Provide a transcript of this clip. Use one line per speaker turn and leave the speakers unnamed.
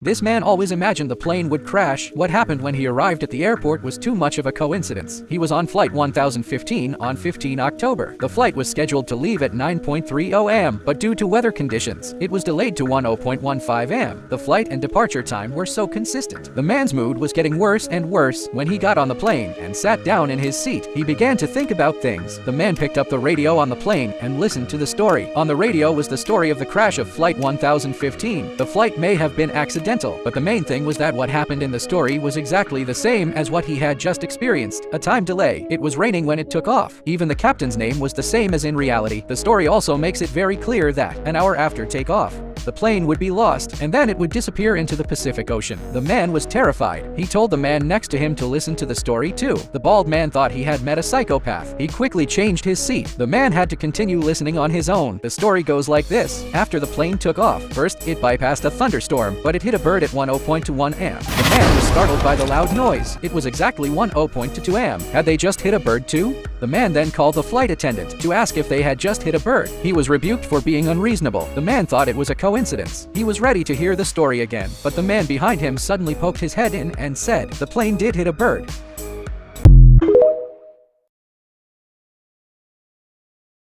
This man always imagined the plane would crash. What happened when he arrived at the airport was too much of a coincidence. He was on flight 1015 on 15 October. The flight was scheduled to leave at 9:30 am, but due to weather conditions, it was delayed to 10:15 am. The flight and departure time were so consistent. The man's mood was getting worse and worse. When he got on the plane and sat down in his seat, he began to think about things. The man picked up the radio on the plane and listened to the story. On the radio was the story of the crash of flight 1015. The flight may have been accidental, but the main thing was that what happened in the story was exactly the same as what he had just experienced. A time delay. It was raining when it took off. Even the captain's name was the same as in reality. The story also makes it very clear that an hour after takeoff, the plane would be lost, and then it would disappear into the Pacific Ocean. The man was terrified. He told the man next to him to listen to the story too. The bald man thought he had met a psychopath. He quickly changed his seat. The man had to continue listening on his own. The story goes like this. After the plane took off, first it bypassed a thunderstorm, but it hit a bird at 10:21 am. The man was startled by the loud noise. It was exactly 10:22 am. Had they just hit a bird too? The man then called the flight attendant to ask if they had just hit a bird. He was rebuked for being unreasonable. The man thought it was a coincidence. He was ready to hear the story again, but the man behind him suddenly poked his head in and said, "The plane did hit a bird."